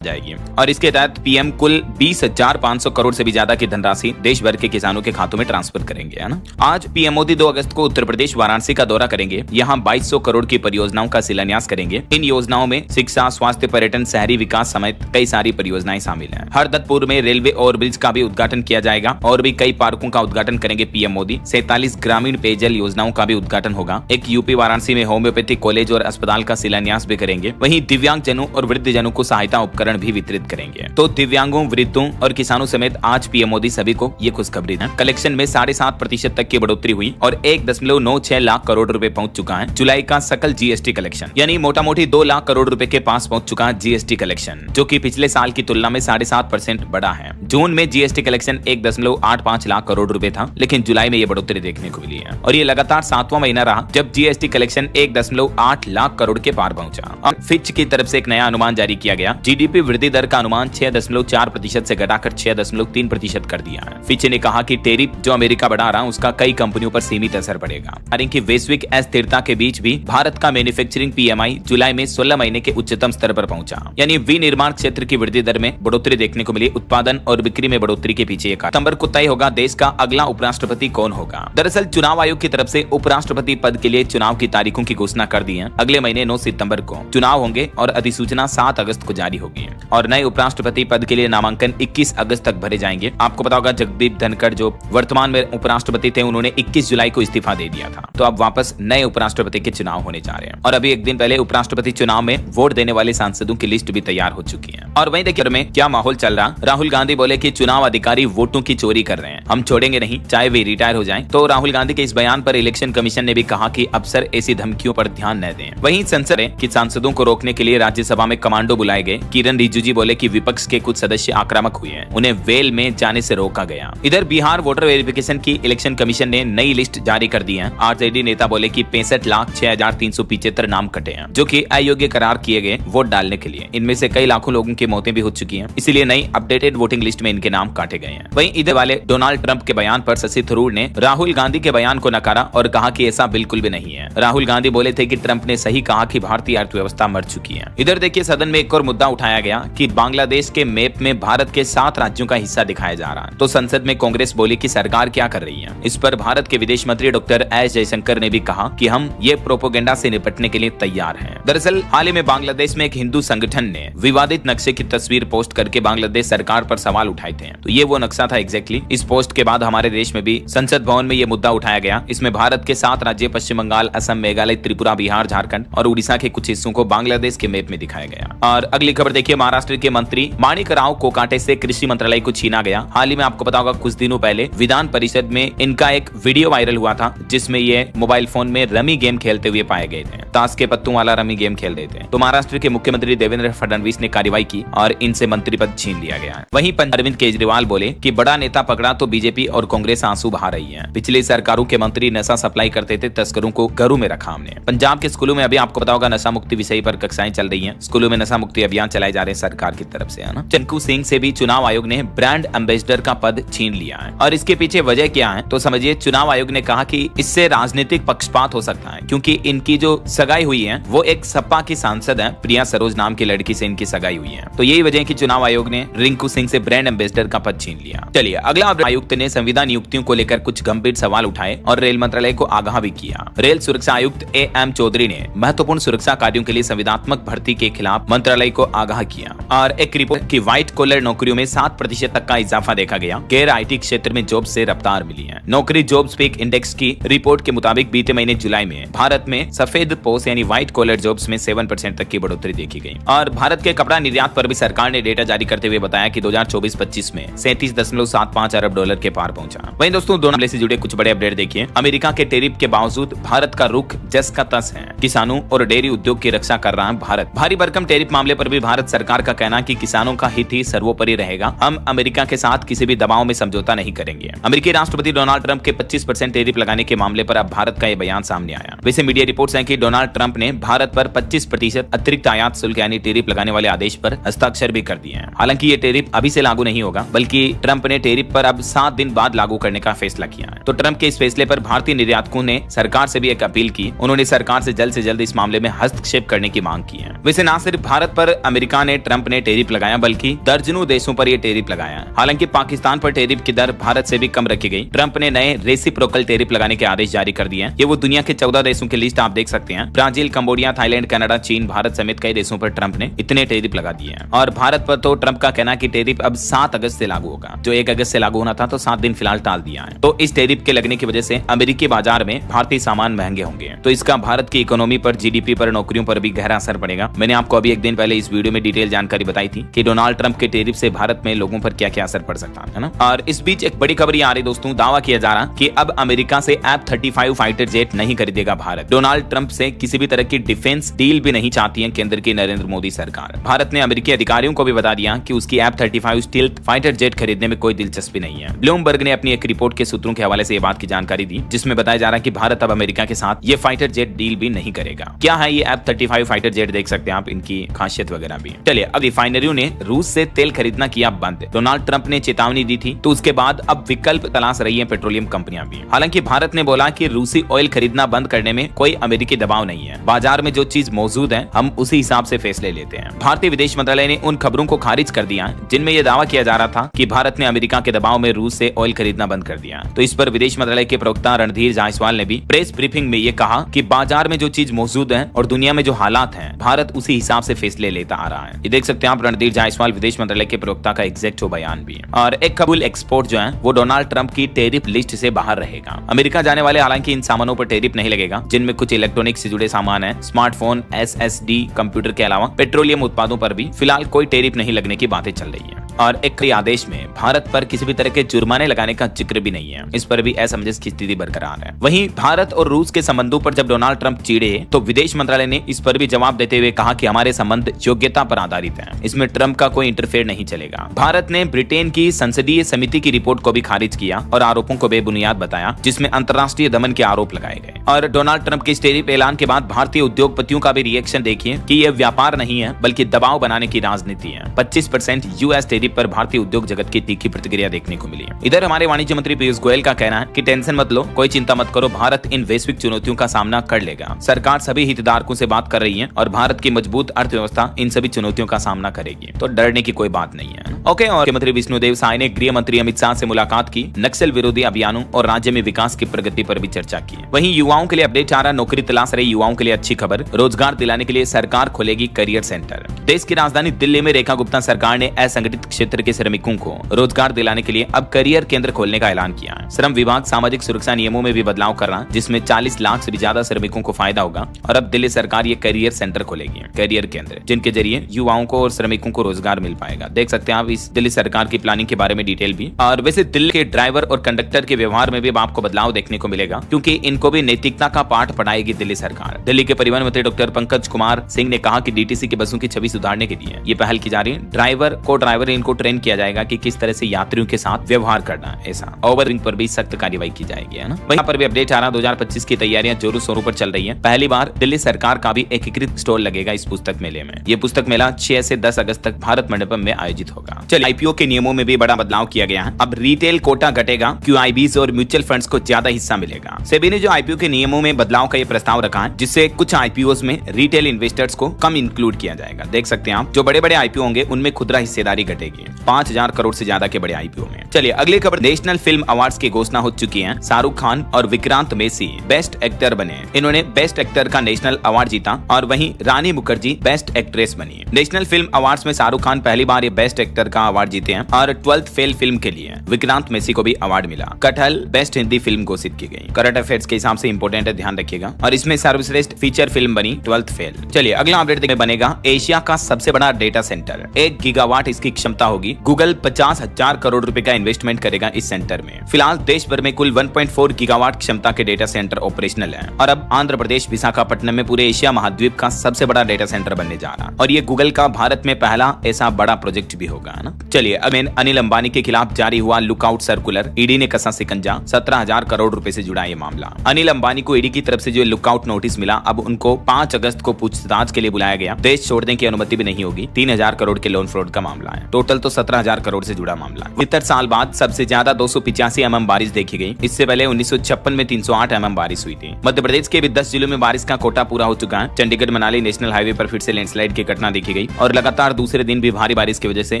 जाएगी और इसके तहत पीएम कुल 20,500 करोड़ से भी ज्यादा की धनराशि देश भर के किसानों के खातों में ट्रांसफर करेंगे, है ना। आज पीएम मोदी 2 अगस्त को उत्तर प्रदेश वाराणसी का दौरा करेंगे। यहाँ 2200 करोड़ की परियोजनाओं का शिलान्यास करेंगे। इन योजनाओं में शिक्षा, स्वास्थ्य, पर्यटन, शहरी विकास समेत कई सारी परियोजनाएं शामिल हैं। हरदत्तपुर में रेलवे ओवरब्रिज का भी उद्घाटन किया जाएगा और भी कई पार्कों का उद्घाटन करेंगे पीएम मोदी। 47 ग्रामीण पेयजल योजनाओं का भी उद्घाटन होगा। एक यूपी वाराणसी में होम्योपैथिक कॉलेज और अस्पताल का शिलान्यास भी करेंगे। वहीं दिव्यांग जनों और वृद्ध जनों को सहायता उपकरण भी वितरित करेंगे। तो दिव्यांगों, वृद्धों और किसानों समेत आज पीएम मोदी सभी को ये खुशखबरी है। कलेक्शन में 7.5% तक की बढ़ोतरी हुई और 1.96 लाख करोड़ रुपए पहुंच चुका है जुलाई का सकल जीएसटी कलेक्शन, यानी मोटा मोटी 2 लाख करोड़ रुपए के पास पहुंच चुका है जीएसटी कलेक्शन, जो कि पिछले साल की तुलना में 7.5% बढ़ा है। जून में जीएसटी कलेक्शन 1.85 लाख करोड़ रुपए था, लेकिन जुलाई में ये बढ़ोतरी देखने को मिली है और ये लगातार 7वां महीना रहा जब जीएसटी कलेक्शन 1.8 लाख करोड़ के पार पहुंचा। और फिच की तरफ से एक नया अनुमान जारी किया गया। जीडीपी वृद्धि दर का अनुमान 6.4% से घटाकर 6.3% कर दिया है। फिच ने कहा कि टैरिफ जो अमेरिका बढ़ा रहा है उसका कई कंपनियों पर सीमित असर पड़ेगा। हालांकि वैश्विक अस्थिरता के बीच भी भारत का मैन्युफैक्चरिंग पीएमआई जुलाई में 16 महीने के उच्चतम स्तर पर पहुंचा, यानी विनिर्माण क्षेत्र की वृद्धि दर में बढ़ोतरी देखने को मिली। उत्पादन और बिक्री में बढ़ोतरी के पीछे एक सितंबर को तय होगा देश का अगला उपराष्ट्रपति कौन होगा। दरअसल चुनाव आयोग की तरफ से उपराष्ट्रपति पद के लिए चुनाव की तारीखों की घोषणा कर दी है। अगले महीने 9 सितंबर को चुनाव होंगे और अधिसूचना 7 अगस्त को जारी होगी और नए उपराष्ट्रपति पद के लिए नामांकन 21 अगस्त तक भरे जाएंगे। आपको पता होगा जगदीप धनखड़ जो वर्तमान में उपराष्ट्रपति थे, उन्होंने 21 जुलाई को इस्तीफा दे दिया था। तो अब वापस नए उपराष्ट्रपति के चुनाव होने जा रहे हैं और अभी एक दिन पहले उपराष्ट्रपति चुनाव में वोट देने वाले सांसदों की लिस्ट भी तैयार हो चुकी है। और वहीं देखिए में क्या माहौल चल रहा। राहुल गांधी बोले कि चुनाव अधिकारी वोटों की चोरी कर रहे हैं, हम छोड़ेंगे नहीं चाहे वे रिटायर हो जाएं। तो राहुल गांधी के इस बयान पर इलेक्शन कमीशन ने भी कहा कि अफसर ऐसी धमकियों पर ध्यान न दें। वहीं संसद के सांसदों को रोकने के लिए राज्यसभा में कमांडो बुलाए गए। किरण रिजिजू बोले कि विपक्ष के कुछ सदस्य आक्रामक हुए हैं, उन्हें वेल में जाने से रोका गया। इधर बिहार वोटर वेरिफिकेशन की इलेक्शन कमीशन ने नई लिस्ट जारी कर दी है। आरजेडी नेता बोले कि 65,06,375 नाम कटे हैं, जो कि अयोग्य करार किए गए वोट डालने के लिए। इनमें से कई लाखों लोगों की मौतें भी हो चुकी हैं, इसलिए नई अपडेटेड वोटिंग लिस्ट में इनके नाम काटे गए हैं। वहीं इधर वाले डोनाल्ड ट्रंप के बयान पर शशि थरूर ने राहुल गांधी के बयान को नकारा और कहा कि ऐसा बिल्कुल भी नहीं है। राहुल गांधी बोले थे कि ट्रंप ने सही कहा कि भारतीय अर्थव्यवस्था मर चुकी है। इधर देखिए सदन में एक और मुद्दा उठाया गया कि बांग्लादेश के मैप में भारत के 7 राज्यों का हिस्सा दिखाया जा रहा है। तो संसद में कांग्रेस बोली कि सरकार क्या कर रही है। इस पर भारत के विदेश मंत्री डॉक्टर एस जयशंकर ने भी कहा कि हम ये प्रोपोगेंडा से निपटने के लिए तैयार हैं। दरअसल हाल ही में बांग्लादेश में एक हिंदू संगठन ने विवादित नक्शे की तस्वीर पोस्ट करके बांग्लादेश सरकार पर सवाल उठाए थे। तो ये वो नक्शा था एग्जैक्टली। इस पोस्ट के बाद हमारे देश में भी संसद भवन में ये मुद्दा उठाया गया। इसमें भारत के 7 राज्य पश्चिम बंगाल, असम, मेघालय, त्रिपुरा, बिहार, झारखंड और उड़ीसा के कुछ हिस्सों को बांग्लादेश के मैप में दिखाया गया। और अगली खबर देखिए, महाराष्ट्र के मंत्री माणिक राव कोकाटे से कृषि मंत्रालय को छीना गया। हाल ही में आपको पता होगा कुछ दिनों पहले विधान परिषद में इनका एक वीडियो वायरल हुआ था, जिसमें ये मोबाइल फोन में रमी गेम खेलते हुए पाए गए थे। ताश के पत्तों वाला रमी गेम खेल रहे थे। तो महाराष्ट्र के मुख्यमंत्री देवेंद्र फडणवीस ने कार्रवाई की और इनसे मंत्री पद छीन लिया गया है। वहीं अरविंद केजरीवाल बोले कि बड़ा नेता पकड़ा तो बीजेपी और कांग्रेस आंसू बहा रही है। पिछली सरकारों के मंत्री नशा सप्लाई करते थे, तस्करों को घरों में रखा हमने। पंजाब के स्कूलों में अभी आपको पता होगा नशा मुक्ति विषय पर कक्षाएं चल रही हैं। स्कूलों में नशा मुक्ति अभियान चलाए जा रहे हैं सरकार की तरफ से, है ना। चंकू सिंह से भी चुनाव आयोग ने ब्रांड एम्बेसडर का पद छीन लिया है और इसके पीछे वजह क्या है तो समझिए। चुनाव आयोग ने कहा कि इससे राजनीतिक पक्षपात हो सकता है, क्योंकि इनकी जो सगाई हुई है वो एक सपा की सांसद है, प्रिया सरोज नाम की लड़की से इनकी सगाई हुई है। तो यही वजह है कि चुनाव आयोग ने रिंकू सिंह से ब्रांड एम्बेसडर का पद छीन लिया। चलिए अगला, आयुक्त ने संविदा नियुक्तियों को लेकर कुछ गंभीर सवाल उठाए और रेल मंत्रालय को आगाह भी किया। रेल सुरक्षा आयुक्त एएम चौधरी ने महत्वपूर्ण सुरक्षा कार्यों के लिए संविदात्मक भर्ती के खिलाफ मंत्रालय को आगाह किया और एक रिपोर्ट की व्हाइट कॉलर नौकरियों में 7% तक का इजाफा देखा गया। गैर आईटी क्षेत्र में जॉब से रफ्तार मिली है। नौकरी जॉब्स पीक इंडेक्स की रिपोर्ट के मुताबिक बीते महीने जुलाई में भारत में सफेद पोस्ट यानी व्हाइट कॉलर जॉब्स में 7% तक की बढ़ोतरी देखी गई। और भारत के कपड़ा निर्यात पर भी सरकार ने डेटा जारी करते हुए बताया कि 2024-25 में 37.75 अरब डॉलर के पार पहुंचा। वहीं दोस्तों दोनों से जुड़े कुछ बड़े अपडेट देखिए। अमेरिका के टैरिफ के बावजूद भारत का रुख जस का तस है। किसानों और डेयरी उद्योग की रक्षा कर रहा है भारत। भारी भरकम टैरिफ मामले पर भी भारत सरकार का कहना कि किसानों का हित ही सर्वोपरि रहेगा। हम अमेरिका के साथ किसी भी दबाव में समझौता नहीं करेंगे। अमेरिकी राष्ट्रपति डोनाल्ड ट्रंप के 25% टैरिफ लगाने के मामले पर अब भारत का यह बयान सामने आया। वैसे मीडिया रिपोर्ट्स हैं कि डोनाल्ड ट्रंप ने भारत पर 25% अतिरिक्त आयात शुल्क यानी टैरिफ लगाने वाले आदेश पर हस्ताक्षर भी कर दिए हैं। हालांकि ये टैरिफ अभी से लागू नहीं होगा, बल्कि ट्रंप ने टैरिफ पर अब 7 दिन बाद लागू करने का फैसला किया है। तो ट्रंप के इस फैसले पर भारतीय निर्यातकों ने सरकार से भी एक अपील की। उन्होंने सरकार से जल्द इस मामले में हस्तक्षेप करने की मांग की है। वैसे न सिर्फ भारत पर अमेरिका ने ट्रंप ने टेरिफ लगाया, बल्कि दर्जनों देशों पर यह टेरिफ लगाया। हालांकि पाकिस्तान पर टेरिफ की दर भारत से भी कम रखी गई। ट्रंप ने नए रेसिप्रोकल टेरिफ लगाने के आदेश जारी कर दिए हैं। ये वो दुनिया के 14 देशों की लिस्ट आप देख सकते हैं। ब्राजील, कंबोडिया, थाईलैंड, कनाडा, चीन, भारत समेत कई देशों पर ट्रंप ने इतने टेरिफ लगा दिए हैं। और भारत पर तो ट्रंप का कहना है कि टेरिफ अब 7 अगस्त से लागू होगा। जो 1 अगस्त से लागू होना था, तो 7 दिन फिलहाल टाल दिया है। तो इस टेरिफ के लगने की वजह से अमेरिकी बाजार में भारतीय सामान महंगे होंगे। तो इसका भारत की इकोनॉमी पर, जीडीपी पर, नौकरियों पर भी गहरा असर पड़ेगा। मैंने आपको अभी एक दिन पहले इस वीडियो में डिटेल जानकारी बताई थी कि डोनाल्ड ट्रंप के टेरिफ से भारत में लोगों पर क्या क्या असर पड़ सकता है ना। और इस बीच एक बड़ी खबर आ रही दोस्तों, दावा किया जा रहा कि अब अमेरिका से F-35 फाइटर जेट नहीं खरीदेगा भारत। डोनाल्ड ट्रंप से किसी भी तरह की डिफेंस डील भी नहीं चाहती है केंद्र की नरेंद्र मोदी सरकार। भारत ने अमेरिकी अधिकारियों को भी बता दिया कि उसकी F-35 स्टील्थ फाइटर जेट खरीदने में कोई दिलचस्पी नहीं है। ब्लूमबर्ग ने अपनी एक रिपोर्ट के सूत्रों के हवाले से ये बात की जानकारी दी, जिसमें बताया जा रहा है कि भारत अब अमेरिका के साथ ये फाइटर जेट डील भी नहीं करेगा। क्या है ये F-35 फाइटर जेट, देख सकते हैं आप, इनकी खासियत वगैरह भी। चलिए, अब रिफाइनरियों ने रूस से तेल खरीदना किया बंद। डोनाल्ड ट्रंप ने चेतावनी दी थी, तो उसके बाद अब विकल्प तलाश रही है पेट्रोलियम कंपनियां भी। हालांकि भारत ने बोला कि रूसी ऑयल खरीदना बंद करने में कोई अमेरिकी दबाव नहीं है। बाजार में जो चीज मौजूद है, हम उसी हिसाब से फैसले लेते हैं। भारतीय विदेश मंत्रालय ने उन खबरों को खारिज कर दिया जिनमें यह दावा किया जा रहा था कि भारत ने अमेरिका के दबाव में रूस से ऑयल खरीदना बंद कर दिया। तो इस पर विदेश मंत्रालय के प्रवक्ता रणधीर जायसवाल ने भी प्रेस ब्रीफिंग में ये कहा कि बाजार में जो चीज मौजूद है और दुनिया में जो हालात हैं, भारत उसी हिसाब से फैसले लेता आ रहा है। ये देख सकते हैं आप, रणधीर जायसवाल विदेश मंत्रालय के प्रवक्ता का एग्जैक्ट बयान भी है। और एक कबूल एक्सपोर्ट जो है वो डोनाल्ड ट्रंप की टेरिफ लिस्ट से बाहर रहेगा। अमेरिका जाने वाले हालांकि इन सामानों पर टेरिफ नहीं लगेगा, जिनमें कुछ इलेक्ट्रॉनिक्स से जुड़े सामान है, स्मार्टफोन, SSD, कंप्यूटर के अलावा पेट्रोलियम उत्पादों पर भी फिलहाल कोई टेरिफ नहीं लगने की बातें चल रही है। और एक आदेश में भारत पर किसी भी तरह के जुर्माने लगाने का जिक्र भी नहीं है। इस पर भी असमंजस की स्थिति बरकरार है। वहीं भारत और रूस के संबंधों पर जब डोनाल्ड ट्रंप चिढ़े, तो विदेश मंत्रालय ने इस पर भी जवाब देते हुए कहा कि हमारे संबंध योग्यता पर आधारित है, इसमें ट्रंप का कोई इंटरफेयर नहीं चलेगा। भारत ने ब्रिटेन की संसदीय समिति की रिपोर्ट को भी खारिज किया और आरोपों को बेबुनियाद बताया, जिसमें अंतर्राष्ट्रीय दमन के आरोप लगाए गए। और डोनाल्ड ट्रंप के टेरिफ ऐलान के बाद भारतीय उद्योगपतियों का भी रिएक्शन देखिए कि यह व्यापार नहीं है बल्कि दबाव बनाने की राजनीति है। 25% यूएस टेरिफ पर भारतीय उद्योग जगत की तीखी प्रतिक्रिया देखने को मिली। इधर हमारे वाणिज्य मंत्री पीयूष गोयल का कहना है कि टेंशन मत लो, कोई चिंता मत करो, भारत इन वैश्विक चुनौतियों का सामना कर लेगा। सरकार सभी हितधारकों से बात कर रही है और भारत की मजबूत अर्थव्यवस्था इन सभी चुनौतियों का सामना करेगी, तो डरने की कोई बात नहीं है। ओके, और मुख्यमंत्री विष्णुदेव साय ने गृह मंत्री अमित शाह से मुलाकात की, नक्सल विरोधी अभियानों और राज्य में विकास की प्रगति पर भी चर्चा की। वहीं युवाओं के लिए अपडेट आ रहा, नौकरी तलाश रहे युवाओं के लिए अच्छी खबर, रोजगार दिलाने के लिए सरकार खोलेगी करियर सेंटर। देश की राजधानी दिल्ली में रेखा गुप्ता सरकार ने असंगठित क्षेत्र के श्रमिकों को रोजगार दिलाने के लिए अब करियर केंद्र खोलने का ऐलान किया है। श्रम विभाग सामाजिक सुरक्षा नियमों में भी बदलाव कर रहा है, जिसमें 40 लाख से भी ज्यादा श्रमिकों को फायदा होगा। और अब दिल्ली सरकार ये करियर सेंटर खोलेगी, करियर केंद्र, जिनके जरिए युवाओं को और श्रमिकों को रोजगार मिल पाएगा। देख सकते हैं आप इस दिल्ली सरकार की प्लानिंग के बारे में डिटेल भी। और वैसे दिल्ली के ड्राइवर और कंडक्टर के व्यवहार में भी आपको बदलाव देखने को मिलेगा, क्योंकि इनको भी नैतिकता का पाठ पढ़ाएगी दिल्ली सरकार। दिल्ली के परिवहन मंत्री डॉक्टर पंकज कुमार सिंह ने कहा कि डीटीसी की बसों की छवि सुधारने के लिए ये पहल की जा रही है। ड्राइवर इनको ट्रेन किया जाएगा कि किस तरह से यात्रियों के साथ व्यवहार करना है। ऐसा ओवररिंग पर भी सख्त कार्रवाई की जाएगी, है ना। वहीं पर भी अपडेट आ रहा, 2025 की तैयारियां जोरों शोरों पर चल रही है। पहली बार दिल्ली सरकार का भी एकीकृत स्टॉल लगेगा इस पुस्तक मेले में। ये पुस्तक मेला 6 से 10 अगस्त तक भारत मंडपम में आयोजित होगा। चलिए, आईपीओ के नियमों में भी बड़ा बदलाव किया गया है। अब रिटेल कोटा घटेगा, क्यूआईबीज और म्यूचुअल फंड्स को ज्यादा हिस्सा मिलेगा। सेबी ने जो आईपीओ के नियमों में बदलाव का ये प्रस्ताव रखा है, जिससे कुछ आईपीओ में रिटेल इन्वेस्टर्स को कम इंक्लूड किया जाएगा। देख सकते हैं आप, जो बड़े बड़े आईपीओ होंगे उनमें खुदरा हिस्सेदारी घटेगी 5000 करोड़ से ज्यादा के बड़े आईपीओ में। चलिए, अगली खबर, नेशनल फिल्म अवार्ड्स की घोषणा हो चुकी है। शाहरुख खान और विक्रांत मेसी बेस्ट एक्टर बने। इन्होंने बेस्ट एक्टर का नेशनल अवार्ड जीता और वहीं रानी मुखर्जी बेस्ट एक्ट्रेस बनी। नेशनल फिल्म अवार्ड्स में शाहरुख खान पहली बार ये बेस्ट एक्टर का अवार्ड जीते हैं और 12th फेल फिल्म के लिए विक्रांत मेसी को भी अवार्ड मिला। कटहल बेस्ट हिंदी फिल्म घोषित की गई। करंट अफेयर्स के हिसाब से इंपोर्टेंट है, ध्यान रखिएगा। और इसमें सर्वश्रेष्ठ फीचर फिल्म बनी 12th फेल। चलिए, अगला अपडेट में बनेगा एशिया का सबसे बड़ा डेटा सेंटर। 1 गीगावाट इसकी क्षमता होगी। गूगल 50,000 करोड़ रुपए का इन्वेस्टमेंट करेगा इस सेंटर में। फिलहाल देश भर में कुल 1.4 गीगावाट क्षमता के डेटा सेंटर ऑपरेशनल है। और अब आंध्र प्रदेश विशाखापट्टनम में पूरे एशिया महाद्वीप का सबसे बड़ा डेटा सेंटर बनने जा रहा है। और ये गूगल का भारत में पहला ऐसा बड़ा प्रोजेक्ट भी होगा। है ना। चलिए अब अनिल अंबानी के खिलाफ जारी हुआ लुकआउट सर्कुलर, ईडी ने कसा सिकंजा, 17,000 करोड़ रुपए से जुड़ा ये मामला। अनिल अंबानी को ईडी की तरफ से जो लुकआउट नोटिस मिला, अब उनको 5 अगस्त को पूछताछ के लिए बुलाया गया। देश छोड़ने की अनुमति भी नहीं होगी। 3,000 करोड़ के लोन फ्रॉड का मामला है। टोटल तो 17,000 करोड़ से जुड़ा मामला है। 70 साल बाद सबसे ज्यादा 285 mm बारिश देखी गई। इससे पहले 1956 में 308 mm बारिश हुई थी। मध्य प्रदेश के भी 10 जिलों में बारिश का कोटा पूरा हो चुका है। चंडीगढ़ मनाली नेशनल हाईवे पर फिर से लैंडस्लाइड की घटना देखी गई और लगातार दूसरे दिन भी भारी बारिश की वजह से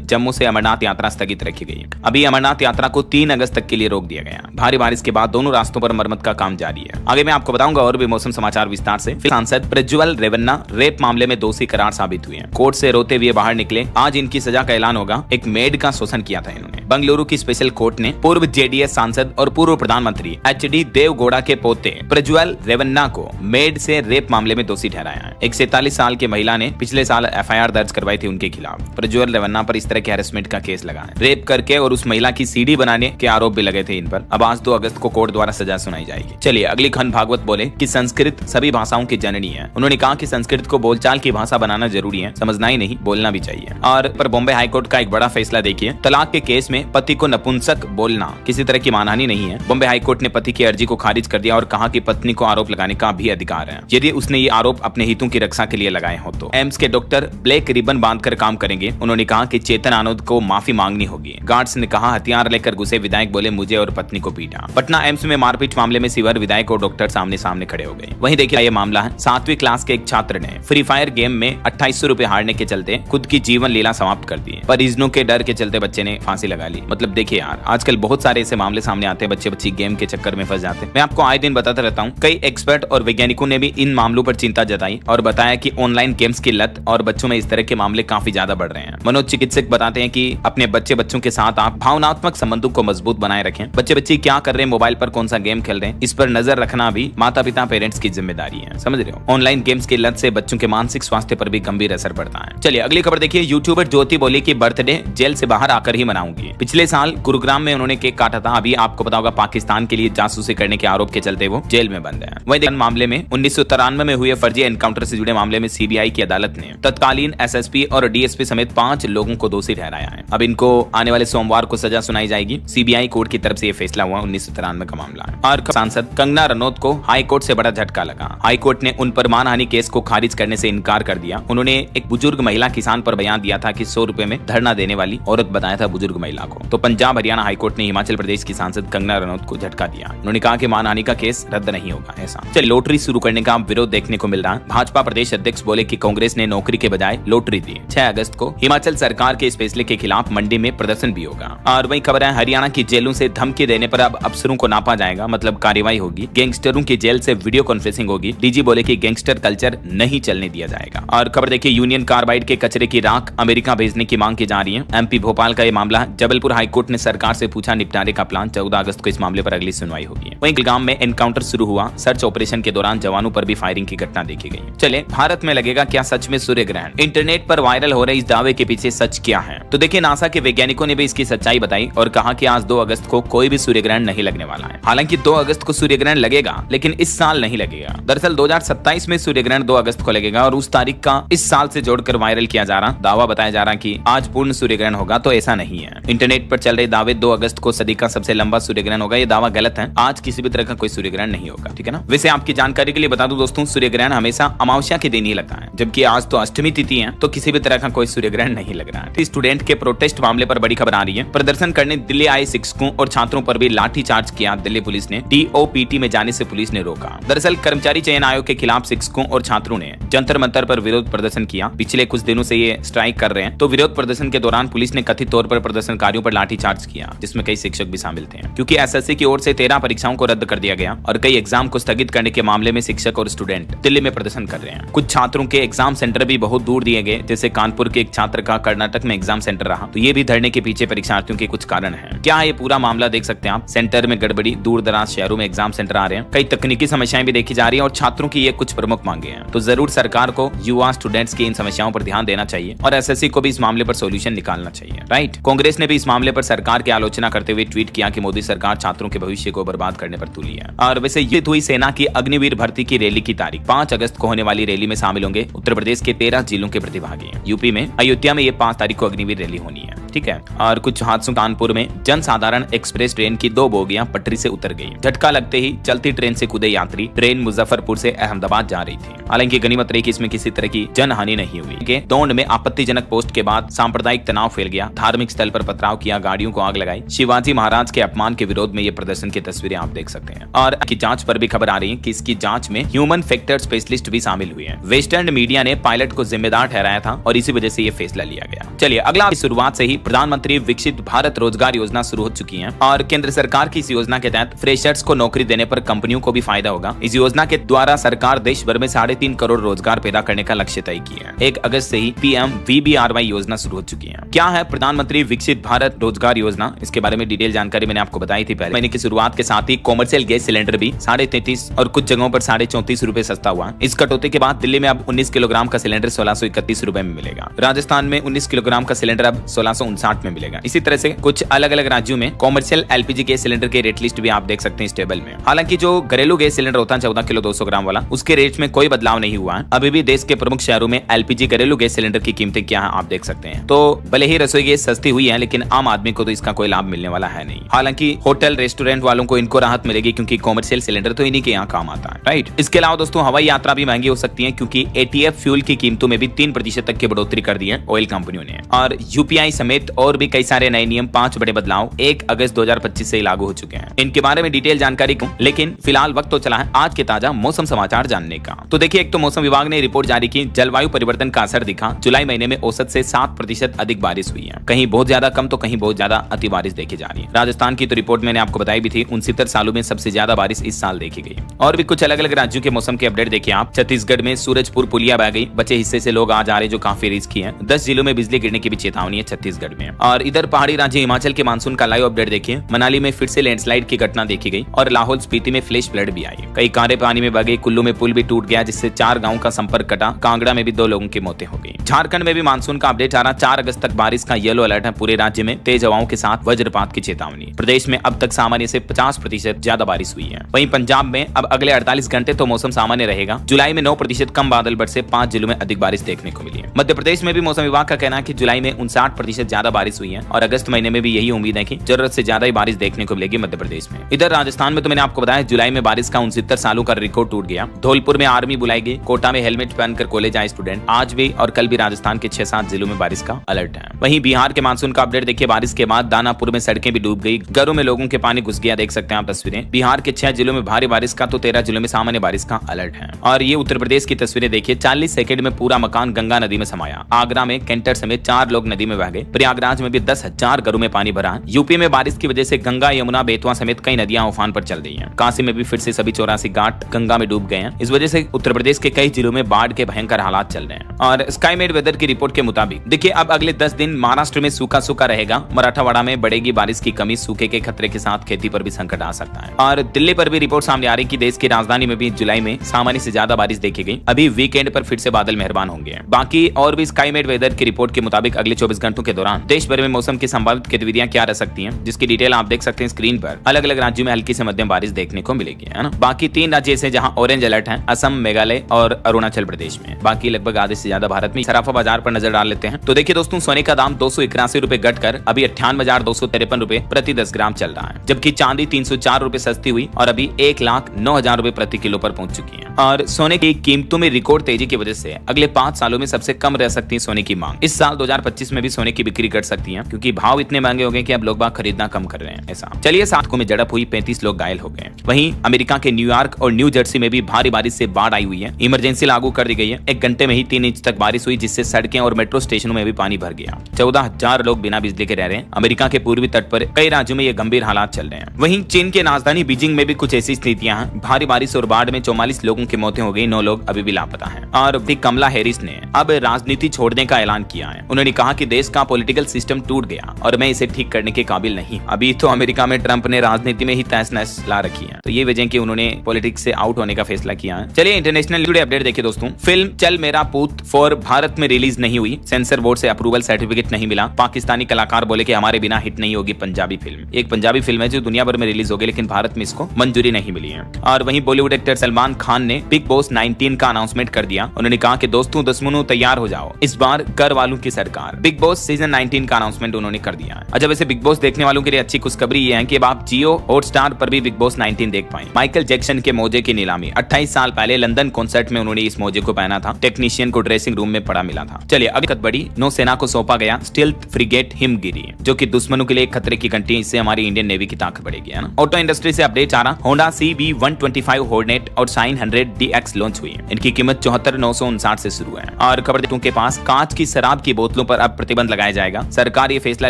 जम्मू से अमरनाथ यात्रा स्थगित रखी गई। अभी अमरनाथ यात्रा को 3 अगस्त तक के लिए रोक दिया गया। भारी बारिश के बाद दोनों रास्तों पर मरम्मत का काम जारी है। आगे मैं आपको बताऊंगा और भी मौसम समाचार विस्तार से। सांसद प्रज्वल रेवन्ना रेप मामले में दोषी करार साबित हुए हैं। कोर्ट से रोते हुए बाहर निकले। आज इनकी सजा का ऐलान होगा। एक मेड का शोषण किया था इन्होंने। बंगलुरु की स्पेशल कोर्ट ने पूर्व जेडीएस सांसद और पूर्व प्रधानमंत्री एचडी देवगौड़ा के पोते प्रज्वल रेवन्ना को मेड से रेप मामले में दोषी ठहराया है। एक 47 साल की महिला ने पिछले साल एफआईआर दर्ज करवाई थी उनके खिलाफ। प्रज्वल रेवन्ना पर इस तरह के हैरेसमेंट का केस लगा है। रेप करके और उस महिला की सीडी बनाने के आरोप भी लगे थे इन पर। अब आज 2 अगस्त को कोर्ट द्वारा सजा सुनाई जाएगी। चलिए अगली खंड भागवत बोले कि संस्कृत सभी भाषाओं की जननी है। उन्होंने कहा कि संस्कृत को बोलचाल की भाषा बनाना जरूरी है, समझना ही नहीं बोलना भी चाहिए। और पर बॉम्बे हाईकोर्ट का एक बड़ा फैसला देखिए। तलाक के केस में पति को नपुंसक बोलना किसी तरह की मानहानि नहीं है। बॉम्बे हाईकोर्ट ने पति की अर्जी को खारिज कर दिया और कहा कि पत्नी को आरोप लगाने का भी अधिकार है, यदि उसने ये आरोप अपने हितों की रक्षा के लिए लगाए हो तो। एम्स के डॉक्टर ब्लैक रिबन बांधकर काम करेंगे। उन्होंने कहा कि चेतन आनंद को माफी मांगनी होगी। गार्ड्स ने कहा हथियार लेकर घुसे विधायक बोले मुझे और पत्नी को पीटा। पटना एम्स में मारपीट मामले में शिवर विधायक और डॉक्टर सामने सामने खड़े हो गए। वहीं देखिए ये मामला है 7वीं क्लास के एक छात्र ने फ्री फायर गेम में 2800 रुपए हारने के चलते खुद की जीवन लीला समाप्त कर दी। परिजनों के डर के चलते बच्चे ने फांसी लगा ली। मतलब देखिए यार, आजकल बहुत सारे ऐसे मामले सामने आते हैं। बच्चे गेम के चक्कर में फंस जाते हैं। मैं आपको आए दिन बताता रहता हूँ। कई एक्सपर्ट और वैज्ञानिकों ने भी इन मामलों पर चिंता जताई और बताया कि ऑनलाइन गेम्स की लत और बच्चों में इस तरह के मामले काफी ज्यादा बढ़ रहे हैं। मनोचिकित्सक बताते हैं कि अपने बच्चों के साथ आप भावनात्मक संबंधों को मजबूत बनाए रखें। बच्चे क्या कर रहे हैं, मोबाइल पर कौन सा गेम खेल रहे हैं, इस पर नजर रखना भी माता पिता पेरेंट्स की जिम्मेदारी है। समझ रहे हो। ऑनलाइन गेम्स की लत से बच्चों के मानसिक स्वास्थ्य पर भी गंभीर असर पड़ता है। चलिए अगली खबर देखिए। यूट्यूबर ज्योति बोली कि बर्थडे जेल से बाहर आकर ही मनाऊंगी। पिछले साल गुरुग्राम में उन्होंने केक काटा था। अभी आपको पता होगा पाकिस्तान के लिए जासूसी करने के आरोप के चलते वो जेल में बंद है। वहीं मामले में 1993 में हुए फर्जी एनकाउंटर से जुड़े मामले में सीबीआई की अदालत ने तत्कालीन एसएसपी और डीएसपी समेत 5 लोगों को दोषी ठहराया है। अब इनको आने वाले सोमवार को सजा सुनाई जाएगी। सीबीआई कोर्ट की तरफ से यह फैसला हुआ। 1993 का मामला है। और सांसद कंगना रनौत को हाईकोर्ट से बड़ा झटका लगा। हाईकोर्ट ने उन पर मानहानि केस को खारिज करने से इनकार कर दिया। उन्होंने एक बुजुर्ग महिला किसान पर बयान दिया था कि 100 रुपए में धरना देने वाली औरत बताया था बुजुर्ग महिला को। तो पंजाब हरियाणा हाईकोर्ट ने हिमाचल प्रदेश की सांसद कंगना रनौत को झटका दिया। उन्होंने कहा कि मानहानि का केस रद्द नहीं होगा। ऐसा चलिए लॉटरी शुरू करने का विरोध देखने को मिल रहा है। भाजपा प्रदेश अध्यक्ष बोले कि कांग्रेस ने नौकरी के बजाय लॉटरी दी। 6 अगस्त को हिमाचल सरकार के इस फैसले के खिलाफ मंडी में प्रदर्शन भी होगा। और वही खबर है हरियाणा की जेलों से धमकी देने पर अब अफसरों को नापा जाएगा, मतलब कार्रवाई होगी। गैंगस्टरों की जेल से वीडियो कॉन्फ्रेंसिंग होगी। डीजी बोले कि गैंगस्टर कल्चर नहीं चलने दिया जाएगा। और खबर देखिए यूनियन कार्बाइड के कचरे की राख अमेरिका भेजने की मांग की जा रही है। एमपी भोपाल का ये मामला है। जबलपुर हाईकोर्ट ने सरकार से पूछा निपटारे का प्लान। 14 अगस्त को इस मामले पर अगली सुनवाई होगी। वहीं गुलगाम में एनकाउंटर शुरू हुआ। सर्च ऑपरेशन के दौरान जवानों पर भी फायरिंग की घटना देखी गई। चले भारत में लगेगा क्या सच में सूर्य ग्रहण? इंटरनेट पर वायरल हो रहे इस दावे के पीछे सच क्या है? तो देखिए नासा के वैज्ञानिकों ने भी इसकी सच्चाई बताई और कहा कि आज 2 अगस्त को कोई भी सूर्य ग्रहण नहीं लगने वाला है। हालांकि 2 अगस्त को सूर्य ग्रहण लगेगा लेकिन इस साल नहीं लगेगा। दरअसल 2027 में सूर्य ग्रहण 2 अगस्त को लगेगा और उस तारीख का इस साल से जोड़कर वायरल किया जा रहा दावा बताया जा रहा कि आज पूर्ण सूर्य ग्रहण होगा, तो ऐसा नहीं है। इंटरनेट पर चल रहे दावे 2 अगस्त को सदी का सबसे लंबा सूर्य ग्रहण होगा, ये दावा गलत है। आज किसी भी तरह का कोई सूर्य ग्रहण नहीं होगा, ठीक है ना। वैसे आपकी जानकारी के लिए बता दूं दोस्तों, सूर्य ग्रहण हमेशा अमावस्या के दिन ही लगता है, जबकि आज तो अष्टमी तिथि है, तो किसी भी तरह का कोई सूर्य ग्रहण नहीं लग रहा है। स्टूडेंट के प्रोटेस्ट मामले पर बड़ी खबर आ रही है। प्रदर्शन करने दिल्ली आए शिक्षकों और छात्रों पर भी लाठीचार्ज किया दिल्ली पुलिस ने। डीओपीटी में जाने से पुलिस ने रोका। दरअसल कर्मचारी चयन आयोग के खिलाफ शिक्षकों और छात्रों ने जंतर मंतर पर विरोध प्रदर्शन किया। पिछले कुछ दिनों से ये स्ट्राइक कर रहे हैं। तो विरोध प्रदर्शन के दौरान पुलिस ने कथित तौर पर प्रदर्शनकारियों पर लाठीचार्ज किया, जिसमें कई शिक्षक भी शामिल थे। क्योंकि एसएससी की ओर से 13 परीक्षाओं को रद्द कर दिया गया और कई एग्जाम को स्थगित करने के मामले में शिक्षक और स्टूडेंट दिल्ली में प्रदर्शन कर रहे हैं। कुछ छात्रों के एग्जाम सेंटर भी बहुत दूर दिए गए, जैसे कानपुर के एक छात्र का कर्नाटक में एग्जाम सेंटर रहा। तो ये भी धरने के पीछे परीक्षार्थियों के कुछ कारण हैं। क्या है ये पूरा मामला देख सकते हैं आप। सेंटर में गड़बड़ी, दूर दराज शहरों में एग्जाम सेंटर आ रहे हैं, कई तकनीकी समस्याएं भी देखी जा रही है और छात्रों की ये कुछ प्रमुख मांगे हैं। तो जरूर सरकार को युवा स्टूडेंट्स की इन समस्याओं पर ध्यान देना चाहिए और एसएससी को भी इस मामले पर सोल्यूशन निकालना चाहिए, राइट। कांग्रेस ने भी इस मामले पर सरकार की आलोचना करते हुए ट्वीट किया कि मोदी सरकार छात्रों के भविष्य को बर्बाद करने पर तुली है। और वैसे ये हुई सेना की अग्निवीर भर्ती की रैली की तारीख। 5 अगस्त को होने वाली रैली में शामिल होंगे उत्तर प्रदेश के 13 जिलों के प्रतिभागी। यूपी में अयोध्या में ये 5 तारीख को अग्निवीर रैली होनी है, ठीक है। और कुछ हादसों, कानपुर में जनसाधारण एक्सप्रेस ट्रेन की 2 बोगियां पटरी से उतर गई। झटका लगते ही चलती ट्रेन से कूदे यात्री। ट्रेन मुजफ्फरपुर से अहमदाबाद जा रही थी। हालांकि गनीमत रही कि इसमें किसी तरह की जनहानि नहीं हुई। दौंड में आपत्तिजनक पोस्ट के बाद सांप्रदायिक तनाव फैल गया। धार्मिक स्थल पर पथराव किया, गाड़ियों को आग लगाई। शिवाजी महाराज के अपमान के विरोध में ये प्रदर्शन की तस्वीरें आप देख सकते हैं। और की जांच पर भी खबर आ रही है कि इसकी जांच में ह्यूमन फैक्टर स्पेशलिस्ट भी शामिल हुए हैं। वेस्टर्न मीडिया ने पायलट को जिम्मेदार ठहराया था और इसी वजह से ये फैसला लिया गया। चलिए अगला, शुरुआत से ही प्रधानमंत्री विकसित भारत रोजगार योजना शुरू हो चुकी है और केंद्र सरकार की इस योजना के तहत फ्रेशर्स को नौकरी देने पर कंपनियों को भी फायदा होगा। इस योजना के द्वारा सरकार देश भर में 3.5 करोड़ रोजगार पैदा करने का लक्ष्य तय किया है। 1 अगस्त से ही PMVBRY योजना शुरू हो चुकी है। क्या है प्रधानमंत्री विकसित भारत रोजगार योजना, इसके बारे में डिटेल जानकारी मैंने आपको बताई थी पहले। महीने की शुरुआत के साथ ही कॉमर्शियल गैस सिलेंडर भी 33.5 और कुछ जगहों पर 34.5 रुपए सस्ता हुआ। इस कटौती के बाद दिल्ली में अब 19 किलोग्राम का सिलेंडर 1631 रुपए में मिलेगा। राजस्थान में 19 किलोग्राम का सिलेंडर अब 1659 में मिलेगा। इसी तरह से कुछ अलग अलग राज्यों में कॉमर्शियल LPG गैस सिलेंडर के रेट लिस्ट भी आप देख सकते हैं इस टेबल में। हालांकि जो घरेलू गैस सिलेंडर होता है 14 किलो 200 ग्राम वाला, उसके रेट में कोई बदलाव नहीं हुआ है। अभी भी देश के प्रमुख शहरों में LPG घरेलू गैस सिलेंडर की कीमतें क्या है आप देख सकते हैं। तो भले ही रसोई गैस सस्ती हुई है, लेकिन आम आदमी को तो इसका कोई लाभ मिलने वाला है नहीं। हालांकि होटल रेस्टोरेंट वालों को इनको राहत मिलेगी क्योंकि कॉमर्शियल सिलेंडर तो इन्हीं के यहाँ काम आता है, राइट। इसके अलावा दोस्तों हवाई यात्रा भी महंगी हो सकती है क्योंकि ATF फ्यूल की कीमतों में भी 3% तक की बढ़ोतरी कर दी है ऑयल कंपनियों ने। और UPI समेत और भी कई सारे नए नियम, 5 बड़े बदलाव 1 अगस्त 2025 से लागू हो चुके हैं। इनके बारे में डिटेल जानकारी क्यों, लेकिन फिलहाल वक्त तो चला है आज के ताजा मौसम समाचार जानने का। तो देखिए, एक तो मौसम विभाग ने रिपोर्ट जारी की, जलवायु परिवर्तन का असर दिखा। जुलाई महीने में औसत से 7% अधिक बारिश हुई है। कहीं बहुत ज्यादा कम तो कहीं बहुत ज्यादा अति बारिश देखी जा रही है। राजस्थान की तो रिपोर्ट मैंने आपको बताई भी थी, 69 सालों में सबसे ज्यादा बारिश इस साल देखी गई। और भी कुछ अलग अलग राज्यों के मौसम के अपडेट देखिए आप। छत्तीसगढ़ में सूरजपुर पुलिया बह गई, बचे हिस्से से लोग आ जा रहे जो काफी रिस्की है। 10 जिलों में बिजली गिरने की भी चेतावनी है छत्तीसगढ़ में। और इधर पहाड़ी राज्य हिमाचल के मानसून का लाइव अपडेट देखिए। मनाली में फिर से लैंडस्लाइड की घटना देखी गई और लाहौल स्पीति में फ्लैश फ्लड भी आई। कई कारें पानी में बह गई, कुल्लू में पुल भी टूट गया जिससे 4 गांवों का संपर्क कटा। कांगड़ा में भी 2 लोगों की मौतें हो गई। झारखंड में भी मानसून का अपडेट आ रहा। 4 अगस्त तक बारिश का येलो अलर्ट है पूरे राज्य में। तेज हवाओं के साथ वज्रपात की चेतावनी। प्रदेश में अब तक सामान्य से 50% ज्यादा बारिश हुई है। वहीं पंजाब में अब अगले 48 घंटे तो मौसम सामान्य रहेगा। जुलाई में 9% कम बादल बरसे, 5 जिलों में अधिक बारिश देखने को मिली है। मध्य प्रदेश में भी मौसम विभाग का कहना है कि जुलाई में 59% ज्यादा बारिश हुई है और अगस्त महीने में भी यही उम्मीद है कि जरूरत से ज्यादा ही बारिश देखने को मिलेगी मध्य प्रदेश में। इधर राजस्थान में तो मैंने आपको बताया जुलाई में बारिश का 69 सालों का रिकॉर्ड टूट गया। धौलपुर में आर्मी बुलाई गई। कोटा में हेलमेट पहनकर कॉलेज आए स्टूडेंट। आज भी और कल भी राजस्थान के 6-7 जिलों में बारिश का अलर्ट है। वहीं बिहार के मानसून का अपडेट देखिए। बारिश के बाद दानापुर में सड़कें भी डूब गई, घरों में लोगों के पानी घुस गया, देख सकते हैं आप तस्वीरें। बिहार के 6 जिलों में भारी बारिश का तो 13 जिलों में सामान्य बारिश का अलर्ट है। और ये उत्तर प्रदेश की तस्वीरें देखिए। 40 सेकंड में पूरा मकान गंगा नदी में समाया। आगरा में कैंटर समेत 4 लोग नदी में बह गए। प्रयागराज में भी 10,000 घरों में पानी भरा। यूपी में बारिश की वजह से गंगा, यमुना, बेतवा समेत कई नदियां उफान पर चल रही हैं। काशी में भी फिर से सभी 84 घाट गंगा में डूब गए हैं। इस वजह से उत्तर प्रदेश के कई जिलों में बाढ़ के भयंकर हालात चल रहे हैं। और स्काईमेड वेदर की रिपोर्ट के मुताबिक देखिए, अब अगले 10 दिन महाराष्ट्र में सूखा सूखा रहेगा। मराठवाड़ा में बढ़ेगी बारिश की कमी। सूखे के खतरे के साथ खेती पर भी संकट आ सकता है। और दिल्ली पर भी रिपोर्ट सामने आ रही कि देश की राजधानी में भी जुलाई में सामान्य से ज्यादा बारिश देखी गई। अभी वीकेंड पर फिर से बादल मेहरबान होंगे। बाकी और भी स्काईमेड वेदर की रिपोर्ट के मुताबिक अगले 24 घंटों के दौरान देश भर में मौसम की संभावित गतिविधियां क्या रह सकती हैं, जिसकी डिटेल आप देख सकते हैं स्क्रीन पर। अलग अलग राज्यों में हल्की से मध्यम बारिश देखने को मिलेगी, है ना। बाकी 3 राज्य ऐसे जहां ऑरेंज अलर्ट है, असम, मेघालय और अरुणाचल प्रदेश में। बाकी लगभग आधे से ज्यादा भारत में। सराफा बाजार पर नजर डाल लेते हैं तो देखिए दोस्तों, सोने का दाम 281 रुपए घटकर अभी 58,253 रुपए प्रति 10 ग्राम चल रहा है। जबकि चांदी 304 रुपए सस्ती हुई और अभी 1,09,000 रुपए प्रति किलो पर पहुंच चुकी है। और सोने की कीमतों में रिकॉर्ड तेजी की वजह से अगले 5 सालों में सबसे कम रह सकती है सोने की मांग। इस साल 2025 में भी सोने की बिक्री घट सकती है क्योंकि भाव इतने महंगे हो गए कि अब लोग बाग खरीदना कम कर रहे हैं। ऐसा चलिए, 7 को में झड़प हुई, 35 लोग घायल हो गए। वहीं अमेरिका के न्यूयॉर्क और न्यू जर्सी में भी भारी बारिश से बाढ़ आई हुई है। इमरजेंसी लागू कर दी गई है। 1 घंटे में ही 3 इंच तक बारिश हुई जिससे सड़कें और मेट्रो स्टेशनों में भी पानी भर गया। 14,000 लोग बिना बिजली के रह रहे हैं। अमेरिका के पूर्वी तट पर कई राज्यों में ये गंभीर हालात चल रहे हैं। वहीं चीन के राजधानी बीजिंग में भी कुछ ऐसी स्थितियां हैं। भारी बारिश और बाढ़ में 44 लोगों की मौतें हो गई, 9 लोग अभी भी लापता हैं। और कमला हैरिस ने अब राजनीति छोड़ने का ऐलान किया है। उन्होंने कहा कि देश का पॉलिटिकल सिस्टम टूट गया और मैं इसे ठीक करने के काबिल नहीं। अभी तो अमेरिका में ट्रंप ने राजनीति में ही तहस नहस ला रखी है, तो ये वजह कि उन्होंने पॉलिटिक्स से आउट होने का फैसला किया है। चलिए इंटरनेशनल टुडे अपडेट देखिए दोस्तों। फिल्म चल मेरा पूत फॉर भारत में रिलीज नहीं हुई। सेंसर बोर्ड से अप्रूवल सर्टिफिकेट नहीं मिला। पाकिस्तानी कलाकार बोले कि हमारे बिना हिट नहीं होगी पंजाबी फिल्म। एक पंजाबी फिल्म है जो दुनिया भर में रिलीज होगी, लेकिन भारत में इसको मंजूरी नहीं मिली है। और वहीं बॉलीवुड एक्टर सलमान खान ने बिग बॉस 19 का अनाउंसमेंट कर दिया। उन्होंने कहा कि दोस्तों दुश्मनों तैयार हो जाओ, इस बार घर वालों की सरकार। बिग बॉस सीजन 19 का अनाउंसमेंट उन्होंने कर दिया है। अच्छा, वैसे बिग बॉस देखने वालों के लिए अच्छी खुशखबरी ये है कि अब आप जियो हॉटस्टार पर भी बिग बॉस 19 देख पाएंगे। माइकल जैक्सन के मोजे की नीलामी 28 साल पहले लंदन कॉन्सर्ट में उन्होंने इस मोजे को पहना था। टेक्नीशियन को ड्रेसिंग रूम में पड़ा मिला था। चलिए अगली खबर बड़ी, नौसेना को सौंपा गया स्टील्थ फ्रिगेट हिमगिरी, जो कि दुश्मनों के लिए खतरे की घंटी। इससे हमारी इंडियन नेवी की ताकत बढ़ेगी, है ना। ऑटो इंडस्ट्री से अपडेट आ रहा, होंडा CB125 हॉर्नेट और शाइन 100DX लॉन्च हुई है। इनकी कीमत 74,959 से शुरू है। और खबर के पास कांच की शराब की बोतलों पर अब प्रतिबंध लगाया जाएगा। सरकार ये फैसला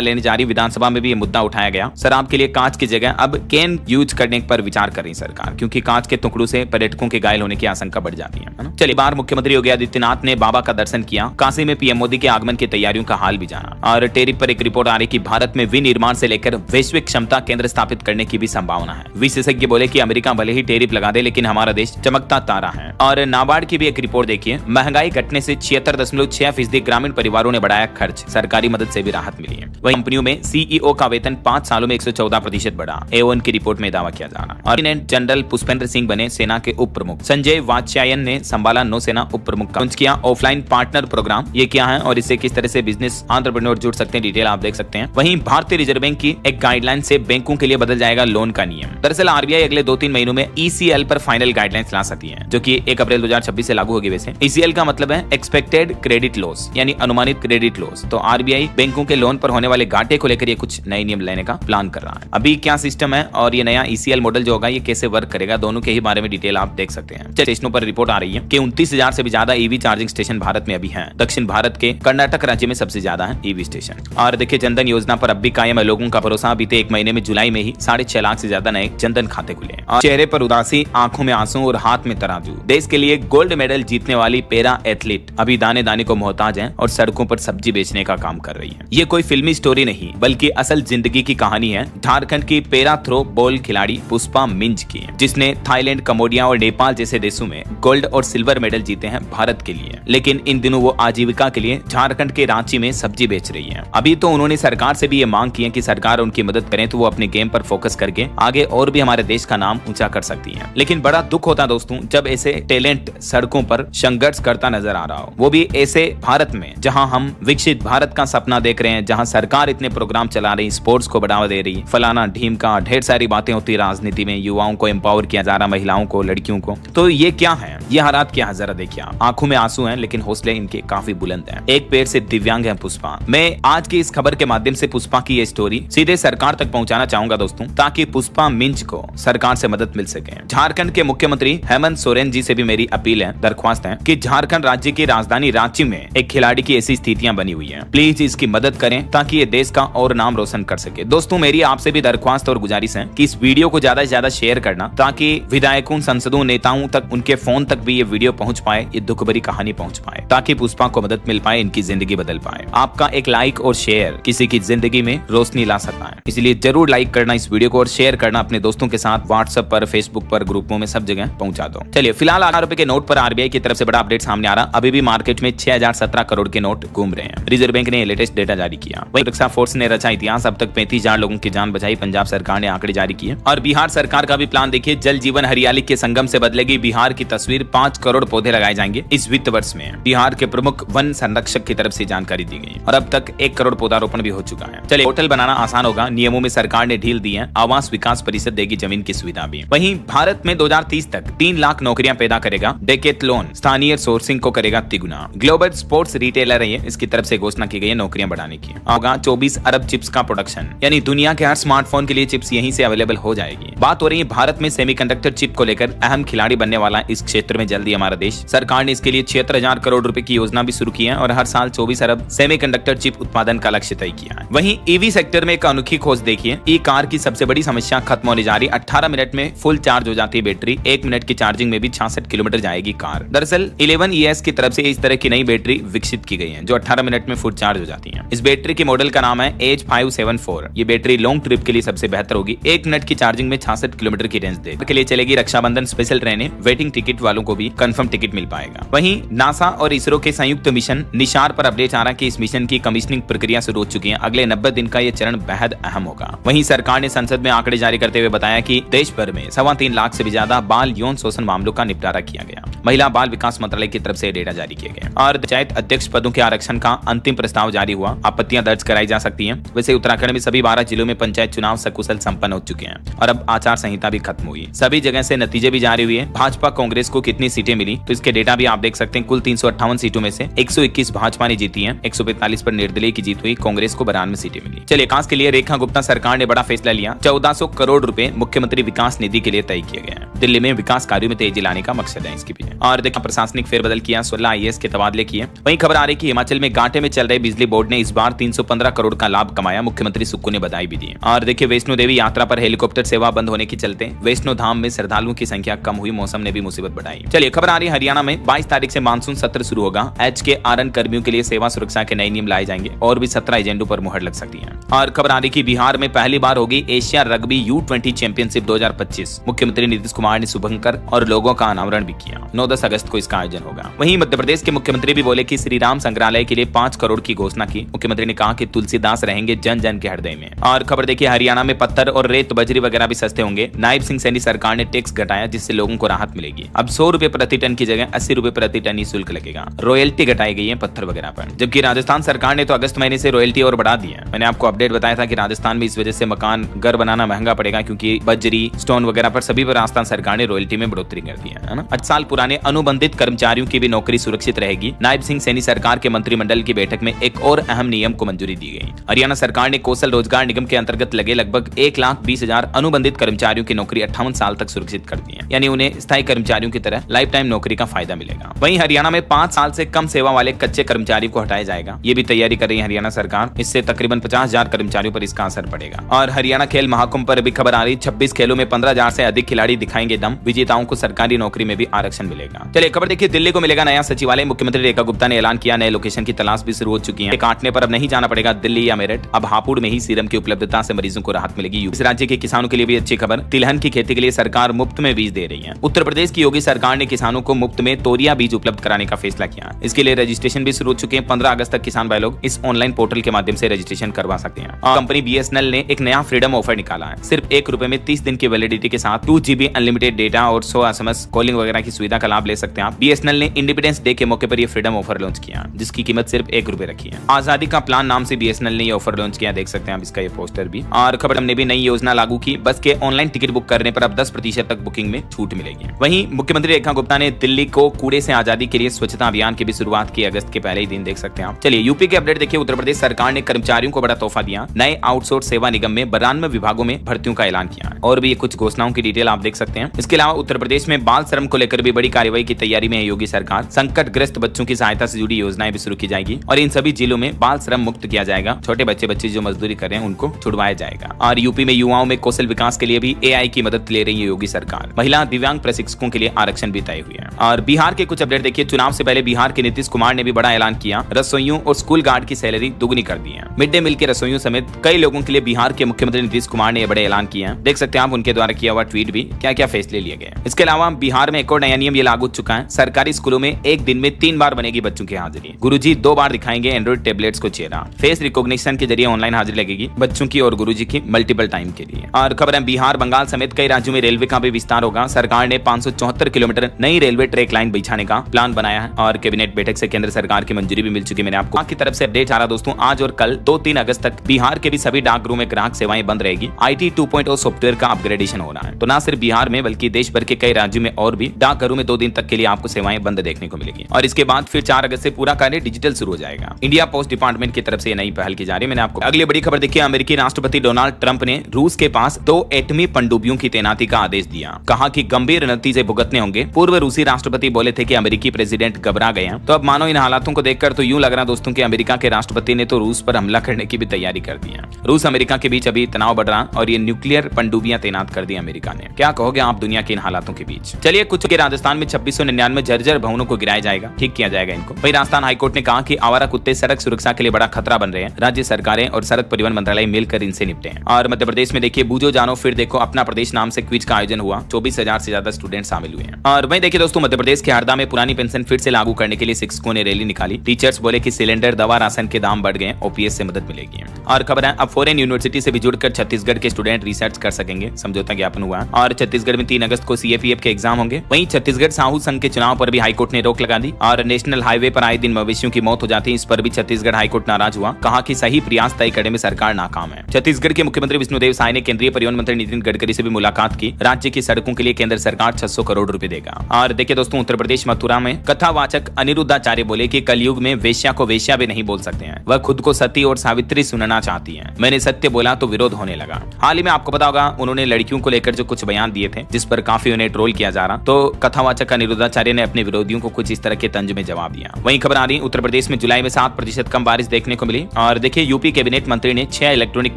लेने जा रही, विधानसभा में भी ये मुद्दा उठाया गया। शराब के लिए कांच की जगह अब कैन यूज करने पर विचार कर रही सरकार, क्योंकि कांच के टुकड़ों से पर्यटकों के घायल होने की आशंका बढ़ जाती है ना। चलिए, बार मुख्यमंत्री योगी आदित्यनाथ ने बाबा का दर्शन किया। काशी में पीएम मोदी के आगमन की तैयारियों का हाल भी जाना। और टेरिफ पर एक रिपोर्ट आ रही कि भारत में विनिर्माण से लेकर वैश्विक क्षमता केंद्र स्थापित करने की भी संभावना है। विशेषज्ञ बोले कि अमेरिका भले ही टेरिफ लगा दे, लेकिन हमारा देश चमकता तारा है। और नाबार्ड की भी एक रिपोर्ट देखिए, महंगाई घटने से 76.6% ग्रामीण परिवारों ने बढ़ाया खर्च। सरकारी मदद से भी राहत मिली है। वहीं कंपनियों में सीईओ का वेतन 5 सालों में 114% बढ़ा। एओन की रिपोर्ट में दावा किया जा रहा है। और जनरल पुष्पेंद्र सिंह बने सेना के उप प्रमुख। संजय वात्स्यायन ने संभाला नौसेना उप प्रमुख का। लॉन्च किया ऑफलाइन पार्टनर प्रोग्राम। ये क्या है और इससे किस तरह से बिजनेस एंटरप्रेन्योर जुड़ सकते हैं, डिटेल आप देख सकते हैं। वहीं भारतीय रिजर्व बैंक की एक गाइडलाइन से बैंकों के लिए बदल जाएगा लोन का नियम। दरअसल आरबीआई अगले 2-3 महीनों में ईसीएल पर फाइनल गाइडलाइंस ला सकती है, जो कि 1 अप्रैल 2026 से लागू होगी। वैसे ईसीएल का मतलब है एक्सपेक्टेड क्रेडिट लॉस, यानी अनुमानित क्रेडिट लॉस। तो आरबीआई बैंकों के लोन पर होने वाले घाटे को लेकर ये कुछ नए नियम लेने का प्लान कर रहा है। अभी क्या सिस्टम है और ये नया ईसीएल मॉडल जो होगा ये कैसे वर्क करेगा, दोनों के ही बारे में डिटेल आप देख सकते हैं। स्टेशनों पर रिपोर्ट आ रही है कि 29,000 से भी ज्यादा ईवी चार्जिंग स्टेशन भारत में अभी हैं। दक्षिण भारत के कर्नाटक राज्य में सबसे ज्यादा है ईवी स्टेशन। और देखिए, जनधन योजना पर अब भी कायम है लोगों का भरोसा। बीते 1 महीने में जुलाई में ही 6.5 लाख से ज्यादा नए जनधन खाते खुले। और चेहरे पर उदासी, आंखों में आंसू और हाथ में तराजू। देश के लिए गोल्ड मेडल जीतने वाली पैरा एथलीट अभी दाने दाने को मोहताज है और सड़कों पर सब्जी बेचने का काम कर रही है। ये कोई फिल्मी स्टोरी नहीं बल्कि असल जिंदगी की कहानी है। झारखंड की पैरा थ्रो बॉल खिलाड़ी पुष्पा मिंज की, जिसने थाईलैंड, कम्बोडिया और नेपाल जैसे देशों में गोल्ड और सिल्वर मेडल जीते हैं भारत के लिए। लेकिन इन दिनों वो आजीविका के लिए झारखंड के रांची में सब्जी बेच रही है। अभी तो उन्होंने सरकार से भी ये मांग की है कि सरकार उनकी मदद करें तो वो अपने गेम पर फोकस करके आगे और भी हमारे देश का नाम ऊंचा कर सकती है। लेकिन बड़ा दुख होता दोस्तों जब ऐसे टैलेंट सड़कों पर संघर्ष करता नजर आ रहा हो, वो भी ऐसे भारत में जहां हम विकसित भारत का सपना देख रहे हैं, जहां सरकार इतने प्रोग्राम चला रही, स्पोर्ट्स को बढ़ावा दे रही, फलाना ढीम का ढेर सारी बातें होती राजनीति में, युवाओं को एम्पावर किया जा रहा, महिलाओं को, लड़कियों को। तो ये क्या है, ये हालात क्या है, जरा देखिए। आंखों में आंसू हैं लेकिन हौसले इनके काफी बुलंद हैं। एक पैर से दिव्यांग है पुष्पा। मैं आज की इस खबर के माध्यम से पुष्पा की ये स्टोरी सीधे सरकार तक पहुंचाना चाहूंगा दोस्तों, ताकि पुष्पा मिंज को सरकार से मदद मिल सके। झारखंड के मुख्यमंत्री हेमंत सोरेन जी से भी मेरी अपील है, दरख्वास्त है कि झारखंड राज्य की राजधानी रांची में एक खिलाड़ी की ऐसी स्थितियां बनी हुई हैं, प्लीज इसकी मदद करें ताकि ये देश का और नाम रोशन कर सके। दोस्तों मेरी आपसे भी दरख्वास्त और गुजारिश है कि इस वीडियो को ज्यादा से ज्यादा शेयर करना, ताकि विधायकों, सांसदों, नेताओं तक, उनके फोन तक भी ये वीडियो पहुंच पाए, ये दुख भरी कहानी पहुंच पाए, ताकि पुष्पा को मदद मिल पाए, इनकी जिंदगी बदल पाए। आपका एक लाइक और शेयर किसी की जिंदगी में रोशनी ला सकता है, इसलिए जरूर लाइक करना इस वीडियो को और शेयर करना अपने दोस्तों के साथ, व्हाट्सएप पर, फेसबुक पर, ग्रुपों में, सब जगह पहुंचा दो। चलिए, फिलहाल 1,000 रुपए के नोट पर आरबीआई की तरफ से बड़ा अपडेट सामने आ रहा। अभी भी मार्केट में 6,017 करोड़ के नोट घूम रहे हैं। रिजर्व बैंक ने लेटेस्ट डेटा जारी किया। वहीं सुरक्षा फोर्स ने रचा इतिहास, अब तक 35,000 लोगों की जान बचाई। पंजाब सरकार ने आंकड़े जारी किए। और बिहार सरकार का भी प्लान देखिए, जल जीवन हरियाली के संगम से बदलेगी बिहार की तस्वीर। 5 करोड़ पौधे लगाए जाएंगे इस वित्त वर्ष में। बिहार के प्रमुख वन संरक्षक की तरफ से जानकारी दी गई और अब तक 1 करोड़ पौधारोपण भी हो चुका है। चलिए, होटल बनाना आसान होगा, नियमों में सरकार ने ढील दी है। आवास विकास परिषद देगी जमीन की सुविधा भी। वहीं भारत में 2030 तक 3 लाख नौकरियां पैदा करेगा डेकेथलॉन, स्थानीय सोर्सिंग को करेगा तिगुना। ग्लोबल स्पोर्ट्स रिटेलर है, इसकी तरफ से घोषणा की गई है नौकरियां बढ़ाने की। होगा 24 अरब चिप्स का प्रोडक्शन, यानी दुनिया के हर स्मार्टफोन के लिए चिप्स यहीं से अवेलेबल हो जाएगी। बात हो रही है भारत में सेमीकंडक्टर चिप को लेकर, अहम खिलाड़ी बनने वाला इस क्षेत्र में जल्दी हमारा देश। सरकार ने इसके लिए 76,000 करोड़ रुपए की योजना भी शुरू की है और हर साल 24 अरब सेमीकंडक्टर चिप उत्पादन का लक्ष्य तय किया है। वहीं ईवी सेक्टर में एक अनोखी खोज देखिए, ई कार की सबसे बड़ी समस्या खत्म होने जा रही। 18 मिनट में फुल चार्ज हो जाती है बैटरी। 1 मिनट की चार्जिंग में भी 66 किलोमीटर जाएगी कार। दरअसल 11ES की तरफ से इस तरह की नई बैटरी विकसित की गई है जो 18 मिनट में फुल चार्ज हो जाती है। इस बैटरी के मॉडल का नाम है H574। ये बैटरी लॉन्ग ट्रिप के लिए सबसे बेहतर होगी। 1 मिनट की चार्जिंग में 66 किलोमीटर की रेंज देगी। के लिए चलेगी रक्षाबंधन स्पेशल ट्रेनें। वेटिंग टिकट वालों को भी कंफर्म टिकट मिल पाएगा। वहीं नासा और इसरो के संयुक्त मिशन निशार पर अपडेट आ रहा है कि इस मिशन की कमीशनिंग प्रक्रिया शुरू हो चुकी है। अगले 90 दिन का ये चरण बेहद अहम होगा। वहीं सरकार ने संसद में आंकड़े जारी करते हुए बताया कि देश भर में 3.25 लाख से भी ज्यादा बाल यौन शोषण मामलों का निपटारा किया गया। महिला बाल विकास मंत्रालय की तरफ से डेटा जारी किए गए और पंचायत अध्यक्ष पदों के आरक्षण का अंतिम प्रस्ताव जारी हुआ। हुआ, आपत्तियां दर्ज कराई जा सकती हैं। वैसे उत्तराखंड में सभी 12 जिलों में पंचायत चुनाव सकुशल संपन्न हो चुके हैं और अब आचार संहिता भी खत्म हुई। सभी जगह से नतीजे भी जारी हुए। भाजपा कांग्रेस को कितनी सीटें मिली तो इसके डेटा भी आप देख सकते हैं। कुल 358 सीटों में से 121 भाजपा ने जीती है, 145 पर निर्दलीय की जीत हुई, कांग्रेस को 92 सीटें मिली। चलिए, विकास के लिए रेखा गुप्ता सरकार ने बड़ा फैसला लिया। 1400 करोड़ रुपए मुख्यमंत्री विकास निधि के लिए तय किए गए हैं। दिल्ली में विकास कार्यों में तेजी लाने का मकसद है इसके पीछे। और देखिए, प्रशासनिक फेरबदल किया, 16 IAS के तबादले किए। वहीं खबर आ रही कि हिमाचल में घाटे में चल रहे बिजली बोर्ड ने इस बार 315 करोड़ का लाभ कमाया। मुख्यमंत्री सुक्खू ने बधाई भी दी। और देखिए, वैष्णो देवी यात्रा पर हेलीकॉप्टर सेवा बंद होने के चलते वैष्णो धाम में श्रद्धालुओं की संख्या कम हुई। मौसम ने भी मुसीबत बढ़ाई। चलिए, खबर आ रही है हरियाणा में 22 तारीख से मानसून सत्र शुरू होगा। HKRN कर्मियों के लिए सेवा सुरक्षा के नए नियम लाए जाएंगे और भी 17 एजेंडों पर मुहर लग सकती है। और खबर आ रही कि बिहार में पहली बार होगी एशिया रग्बी U20 चैंपियनशिप 2025। मुख्यमंत्री नीतीश कुमार ने शुभंकर और लोगों का अनावरण भी किया। 9-10 अगस्त को इसका आयोजन होगा। वहीं मध्य प्रदेश के मुख्यमंत्री भी बोले कि श्री राम संग्रहालय के लिए 5 करोड़ की घोषणा की। मुख्यमंत्री ने कहा कि तुलसीदास रहेंगे जन जन के हृदय में। और खबर देखिए, हरियाणा में पत्थर और रेत बजरी वगैरह भी सस्ते होंगे। नायब सिंह सैनी सरकार ने टैक्स घटाया जिससे लोगों को राहत मिलेगी। अब 100 रुपए प्रति टन की जगह 80 रुपए प्रति टन ही शुल्क लगेगा। रॉयल्टी घटाई गई है पत्थर वगैरह पर। जबकि राजस्थान सरकार ने तो अगस्त महीने से रॉयल्टी और बढ़ा दी है। मैंने आपको अपडेट बताया था कि राजस्थान में इस वजह से मकान घर बनाना महंगा पड़ेगा क्योंकि बजरी स्टोन वगैरह पर सभी पर राजस्थान सरकार ने रॉयल्टी में बढ़ोतरी कर दी है ना। 8 साल पुराने अनुबंधित कर्मचारियों की भी नौकरी सुरक्षित रहेगी। नायब सिंह सैनी सरकार के मंत्रिमंडल की बैठक में एक और अहम नियम को मंजूरी दी गई। हरियाणा सरकार ने कौशल रोजगार निगम के अंतर्गत लगे लगभग 1,20,000 अनुबंधित कर्मचारियों की नौकरी 58 साल तक सुरक्षित कर दी है। यानी उन्हें स्थायी कर्मचारियों की तरह लाइफ टाइम नौकरी का फायदा मिलेगा। वहीं हरियाणा में 5 साल से कम सेवा वाले कच्चे कर्मचारी को हटाया जाएगा। ये भी तैयारी कर रही है हरियाणा सरकार। इससे तकरीबन 50,000 कर्मचारियों पर इसका असर पड़ेगा। और हरियाणा खेल महाकुंभ पर भी खबर आ रही। 26 खेलों में 15,000 से अधिक खिलाड़ी दिखाएंगे दम। विजेताओं को सरकारी नौकरी में भी आरक्षण मिलेगा। चलिए, खबर देखिए, दिल्ली को मिलेगा नया सचिवालय। मुख्यमंत्री रेखा गुप्ता ने ऐलान किया। नए लोकेशन की तलाश भी शुरू हो चुकी है। काटने पर अब नहीं जाना पड़ेगा दिल्ली या मेरठ। अब हापुड़ में ही सीरम की उपलब्धता से मरीजों को राहत मिलेगी। इस राज्य के किसानों के लिए भी अच्छी खबर। तिलहन की खेती के लिए सरकार मुफ्त में बीज दे रही है। उत्तर प्रदेश की योगी सरकार ने किसानों को मुफ्त में तोरिया बीज उपलब्ध कराने का फैसला किया। इसके लिए रजिस्ट्रेशन भी शुरू हो चुके हैं। 15 अगस्त तक किसान भाई लोग इस ऑनलाइन पोर्टल के माध्यम से रजिस्ट्रेशन करवा सकते हैं। कंपनी BSNL ने एक नया फ्रीडम ऑफर निकाला है। सिर्फ ₹1 में 30 दिन की वैलिडिटी के साथ 2 GB अनलिमिटेड डेटा और 100 SMS कॉलिंग वगैरह की सुविधा का लाभ ले सकते हैं आप। BSNL ने इंडिपेंडेंस डे के मौके पर यह फ्रीडम ऑफर लॉन्च किया जिसकी कीमत सिर्फ ₹1 रखी है। आजादी का प्लान नाम से BSNL ने यह ऑफर लॉन्च किया। देख सकते हैं आप इसका ये पोस्टर भी। और खबर हमने भी नई योजना लागू की। बस के ऑनलाइन टिकट बुक करने पर अब 10% तक बुकिंग में छूट मिलेगी। वहीं मुख्यमंत्री रेखा गुप्ता ने दिल्ली को कूड़े से आजादी के लिए स्वच्छता अभियान की भी शुरुआत की। अगस्त के पहले ही दिन देख सकते हैं आप। चलिए, यूपी के अपडेट देखिए। उत्तर प्रदेश सरकार ने कर्मचारियों को बड़ा तोहफा दिया। नए आउटसोर्स सेवा निगम में 92 विभागों में भर्तियों का ऐलान किया। और भी कुछ घोषणाओं की डिटेल आप देख सकते हैं। इसके अलावा उत्तर प्रदेश में बाल श्रम को लेकर भी बड़ी कार्रवाई की तैयारी में है योगी सरकार। संकटग्रस्त बच्चों की सहायता से जुड़ी योजनाएं भी शुरू की जाएगी और इन सभी जिलों में बाल श्रम मुक्त किया जाएगा। छोटे बच्चे जो मजदूरी कर रहे हैं उनको छुड़वाया जाएगा। और यूपी में युवाओं में कौशल विकास के लिए भी AI की मदद ले रही है योगी सरकार। महिला दिव्यांग प्रशिक्षकों के लिए आरक्षण भी तय हुए हैं। और बिहार के कुछ अपडेट देखिए। चुनाव से पहले बिहार के नीतीश कुमार ने भी बड़ा ऐलान किया। रसोइयों और स्कूल गार्ड की सैलरी दुगनी कर दी है। मिड डे मील के रसोइयों समेत कई लोगों के लिए बिहार के मुख्यमंत्री नीतीश कुमार ने बड़े ऐलान किए हैं। देख सकते हैं आप उनके द्वारा किया हुआ ट्वीट भी, क्या क्या फैसले लिए गए। इसके अलावा बिहार में एक और नया नियम ये लागू हो चुका है। सरकारी स्कूलों में एक दिन में 3 बार बनेगी बच्चों की हाजिरी। गुरुजी 2 बार दिखाएंगे एंड्रॉइड टैबलेट्स को चेहरा। फेस रिकॉग्निशन के जरिए ऑनलाइन हाजिरी लगेगी बच्चों की और गुरुजी की मल्टीपल टाइम के लिए। और खबर है बिहार बंगाल समेत कई राज्यों में रेलवे का भी विस्तार होगा। सरकार ने 574 किलोमीटर नई रेलवे ट्रैक लाइन बिछाने का प्लान बनाया है और कैबिनेट बैठक से केंद्र सरकार की मंजूरी भी मिल चुकी है। मैंने आपको की तरफ से अपडेट आ रहा दोस्तों। आज और कल 2-3 अगस्त तक बिहार के भी सभी डाकघरों में ग्राहक सेवाएं बंद रहेगी। IT 2.0 सॉफ्टवेयर का अपग्रेडेशन हो रहा है। तो न सिर्फ बिहार में बल्कि देश भर के कई राज्यों में और भी डाकघरों में 2 दिन तक के लिए आपको सेवाएं बंद देखने को मिलेगी। और इसके बाद फिर 4 अगस्त से पूरा कार्य डिजिटल शुरू हो जाएगा। इंडिया पोस्ट डिपार्टमेंट की तरफ से नई पहल की जा रही है। मैंने आपको अगली बड़ी खबर देखी। अमेरिकी राष्ट्रपति डोनाल्ड ट्रंप ने रूस के पास 2 एटमी पनडुब्बियों की तैनाती का आदेश दिया। कहा कि गंभीर नतीजे भुगतने होंगे। पूर्व रूसी राष्ट्रपति बोले थे कि अमेरिकी प्रेसिडेंट घबरा गए हैं। तो अब मानो इन हालातों को देखकर तो यूं लग रहा दोस्तों कि अमेरिका के राष्ट्रपति ने तो रूस पर हमला करने की भी तैयारी कर दी है। रूस अमेरिका के बीच अभी तनाव बढ़ रहा और ये न्यूक्लियर पनडुब्बियां तैनात कर दी अमेरिका ने। क्या कहोगे आप दुनिया के इन हालातों के बीच। चलिए, कुछ के राजस्थान में 2699 जर्जर भवनों को गिराया जाएगा, ठीक किया जाएगा इनको। वही राजस्थान हाईकोर्ट ने कहा कि आवारा कुत्ते सड़क सुरक्षा के लिए बड़ा खतरा बन रहे हैं। राज्य सरकारें और सड़क परिवहन मंत्रालय मिलकर इनसे निपटे हैं। और मध्य प्रदेश में देखिए, बूझो जानो फिर देखो अपना प्रदेश नाम से क्विज का आयोजन हुआ। 24,000 से ज्यादा स्टूडेंट शामिल हुए हैं। और वहीं देखिए दोस्तों, मध्य प्रदेश के हरदा में पुरानी पेंशन फिर से लागू करने के लिए शिक्षकों ने रैली निकाली। टीचर्स बोले कि सिलेंडर, दवा, राशन के दाम बढ़ गए, OPS से मदद मिलेगी। और खबर है अब फॉरेन यूनिवर्सिटी से भी जुड़कर छत्तीसगढ़ के स्टूडेंट रिसर्च कर सकेंगे। समझौता ज्ञापन हुआ। और छत्तीसगढ़ में 3 अगस्त को CFEF के एग्जाम होंगे। वहीं छत्तीसगढ़ साहू संघ के चुनाव पर भी हाईकोर्ट ने रोक लगा दी। और नेशनल हाईवे पर आए दिन मवेशियों की मौत हो जाती है। इस पर भी छत्तीसगढ़ छत्तीसगढ़ हाईकोर्ट नाराज हुआ, कहा कि सही प्रयास तय करने में सरकार नाकाम है। छत्तीसगढ़ के मुख्यमंत्री विष्णुदेव साय ने केंद्रीय परिवहन मंत्री नितिन गडकरी से भी मुलाकात की। राज्य की सड़कों के लिए केंद्र सरकार 600 करोड़ रुपए देगा। और देखिए दोस्तों, उत्तर प्रदेश मथुरा में कथावाचक अनिरुद्धाचार्य बोले कि कलयुग में वेश्या को वेश्या भी नहीं बोल सकते हैं, वह खुद को सती और सावित्री सुनना चाहती है। मैंने सत्य बोला तो विरोध होने लगा। हाल ही में आपको पता होगा, उन्होंने लड़कियों को लेकर जो कुछ बयान दिए थे, जिस पर काफी उन्हें ट्रोल किया जा रहा, तो कथावाचक अनिरुद्धाचार्य ने अपने विरोधियों को कुछ इस तरह के तंज में जवाब दिया। वहीं खबर आ रही, उत्तर प्रदेश में जुलाई में 7% कम बारिश देखने को मिली। और देखिए, यूपी कैबिनेट मंत्री ने 6 इलेक्ट्रॉनिक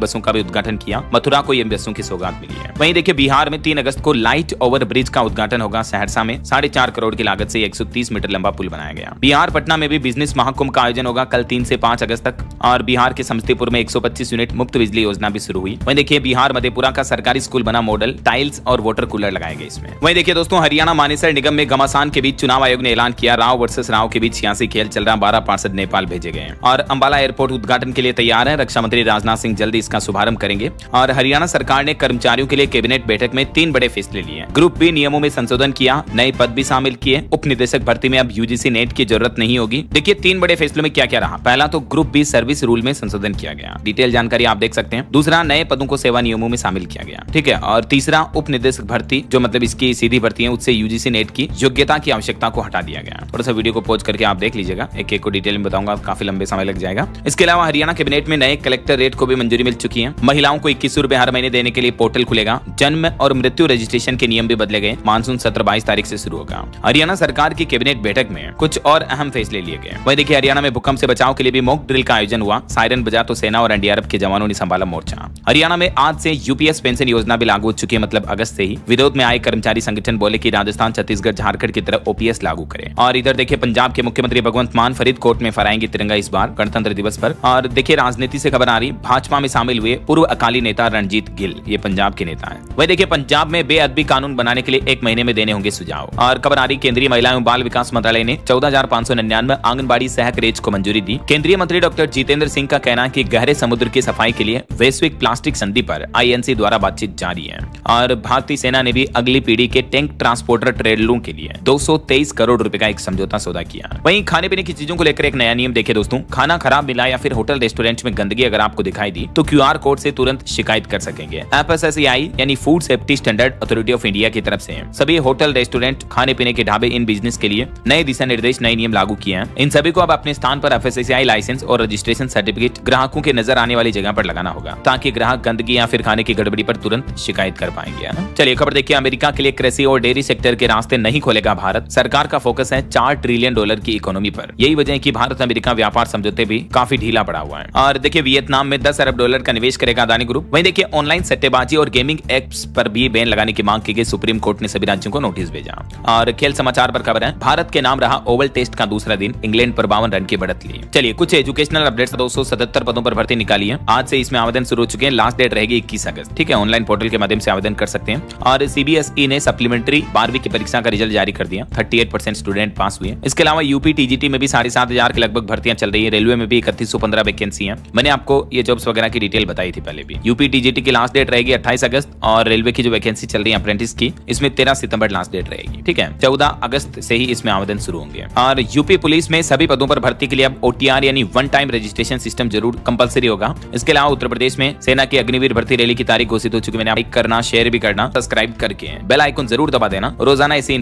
बसों का भी उद्घाटन किया। मथुरा को ये बसों की सौगात मिली है। वहीं देखिए, बिहार में 3 अगस्त को लाइट ओवर ब्रिज का उद्घाटन होगा। सहरसा में 4.5 करोड़ की लागत से 130 मीटर लंबा पुल बनाया गया। बिहार पटना में भी बिजनेस महाकुंभ का आयोजन होगा कल 3 से 5 अगस्त तक। और बिहार के समस्तीपुर में 125 यूनिट मुफ्त बिजली योजना भी शुरू हुई। वहीं देखिए, बिहार मधेपुरा का सरकारी स्कूल बना मॉडल, टाइल्स और वाटर कूलर लगाए गए इसमें। वहीं देखिए दोस्तों, हरियाणा मानेसर निगम में घमासान के बीच चुनाव आयोग ने ऐलान किया, राव वर्सेस राव के बीच सियासी खेल चल रहा। 12 पार्षद नेपाल भेजे गए और अंबाला एयरपोर्ट उद्घाटन के लिए तैयार है। रक्षा मंत्री राजनाथ सिंह जल्दी इसका शुभारंभ करेंगे। और हरियाणा सरकार ने कर्मचारियों के लिए कैबिनेट बैठक में 3 बड़े फैसले लिए। ग्रुप बी नियमों में संशोधन किया, नए पद भी शामिल किए। उप निदेशक भर्ती में अब यूजीसी नेट की जरूरत नहीं होगी। देखिए, 3 बड़े फैसलों में क्या क्या रहा। पहला तो ग्रुप बी सर्विस रूल में संशोधन किया गया, डिटेल जानकारी आप देख सकते हैं। दूसरा, नए पदों को सेवा नियमों में शामिल किया गया, ठीक है। और तीसरा, उप निदेशक भर्ती, जो मतलब इसकी सीधी भर्ती है, उससे यूजीसी नेट की योग्यता की आवश्यकता को हटा दिया गया। थोड़ा सा वीडियो को पॉज करके आप देख लीजिएगा, एक एक को डिटेल में बताऊंगा, काफी लंबे समय लग जाएगा। इसके अलावा हरियाणा कैबिनेट में नए कलेक्टर रेट को भी मंजूरी मिल चुकी है। महिलाओं को 2100 रुपए हर महीने देने के लिए पोर्टल खुलेगा। जन्म और मृत्यु रजिस्ट्रेशन के नियम भी बदले गए। मानसून सत्र 22 तारीख से शुरू होगा। हरियाणा सरकार की कैबिनेट बैठक में कुछ और अहम फैसले लिए गए। वहीं देखिए, हरियाणा में भूकंप से बचाव के लिए भी मॉक ड्रिल का आयोजन हुआ। सायरन बजा तो सेना और एनडीआरएफ के जवानों ने संभाला मोर्चा। हरियाणा में आज से यूपीएस पेंशन योजना भी लागू हो चुकी है, मतलब अगस्त से ही। विरोध में आए कर्मचारी संगठन बोले कि राजस्थान, छत्तीसगढ़, झारखंड की तरह ओपीएस लागू करें। और इधर देखिए, पंजाब के मुख्यमंत्री भगवंत मान फरीदकोट में फहराएंगे तिरंगा इस बार गणतंत्र दिवस पर। और देखिए, राजनीति से खबर आ रही, भाजपा में शामिल हुए पूर्व अकाली नेता रणजीत गिल, ये पंजाब के नेता हैं। वही देखिए, पंजाब में बेअदबी कानून बनाने के लिए 1 महीने में देने होंगे सुझाव। और खबर आ रही, केंद्रीय महिला एवं बाल विकास मंत्रालय ने 14,599 आंगनबाड़ी सहायक रेंज को मंजूरी दी। केंद्रीय मंत्री डॉक्टर जितेंद्र सिंह का कहना है कि गहरे समुद्र की सफाई के लिए वैश्विक प्लास्टिक संधि पर आईएनसी द्वारा बातचीत जारी है। और भारतीय सेना ने भी अगली पीढ़ी के टैंक ट्रांसपोर्टर ट्रेलरों के लिए 223 करोड़ रुपए का एक समझौता सौदा किया। वहीं खाने पीने की चीजों को लेकर एक नया नियम देखिए दोस्तों, खाना खराब मिला या फिर होटल रेस्टोरेंट में गंदगी अगर आपको दिखाई दी तो क्यूआर कोड से तुरंत शिकायत कर सकेंगे। एफएसएसएआई यानी food safety standard authority of India की तरफ से सभी होटल, रेस्टोरेंट, खाने पीने के ढाबे इन बिजनेस के लिए नए दिशा निर्देश, नए नियम लागू किए हैं। इन सभी को अब अपने स्थान पर एफएसएसएआई लाइसेंस और रजिस्ट्रेशन सर्टिफिकेट ग्राहकों के नजर आने वाली जगह पर लगाना होगा, ताकि ग्राहक गंदगी या फिर खाने की गड़बड़ी पर तुरंत शिकायत कर पाएंगे, है ना। चलिए खबर देखिए, अमेरिका के लिए कृषि और डेयरी सेक्टर के रास्ते नहीं खोलेगा भारत। सरकार का फोकस है $4 ट्रिलियन की इकोनॉमी पर। यही वजह है कि भारत अमेरिका व्यापार समझौते भी काफी ढीला पड़ा हुआ है। और देखिए, वियतनाम में $10 अरब का निवेश करेगा अदानी ग्रुप। वहीं देखिए, ऑनलाइन सट्टेबाजी और गेमिंग एप्स पर भी बैन लगाने की मांग की गई। सुप्रीम कोर्ट ने सभी राज्यों को नोटिस भेजा। और खेल समाचार पर खबर है, भारत के नाम रहा ओवल टेस्ट का दूसरा दिन, इंग्लैंड पर 52 रन की बढ़त ली। चलिए कुछ एजुकेशनल अपडेट्स। 277 पदों पर भर्ती निकाली है। आज से इसमें आवेदन शुरू हो चुके हैं। लास्ट डेट रहेगी 21 अगस्त, ठीक है। ऑनलाइन पोर्टल के माध्यम से आवेदन कर सकते हैं। और सीबीएसई ने सप्लीमेंट्री 12वीं की परीक्षा का रिजल्ट जारी कर दिया। 38% स्टूडेंट पास हुए। इसके अलावा यूपी टीजीटी में भी 7,500 के लगभग भर्तियां चल रही है। रेलवे में भी 3115 वैकेंसी है। मैंने आपको ये जॉब्स वगैरह की डिटेल बताई थी पहले भी। यूपी टीजीटी की लास्ट डेट रहेगी 28 अगस्त और रेलवे की जो वैकेंसी चल रही है अप्रेंटिस की, इसमें 13 सितंबर लास्ट डेट रहेगी, ठीक है। 14 अगस्त से ही इसमें आवेदन शुरू होंगे। और यूपी पुलिस में सभी पदों पर भर्ती के लिए अब ओटीआर यानी वन टाइम रजिस्ट्रेशन सिस्टम जरूर कंपलसरी होगा। इसके अलावा उत्तर प्रदेश में सेना की अग्निवीर भर्ती रैली की तारीख घोषित हो चुकी है। मैंने लाइक करना, शेयर भी करना, सब्सक्राइब करके बेल आइकन जरूर दबा देना। रोजाना ऐसी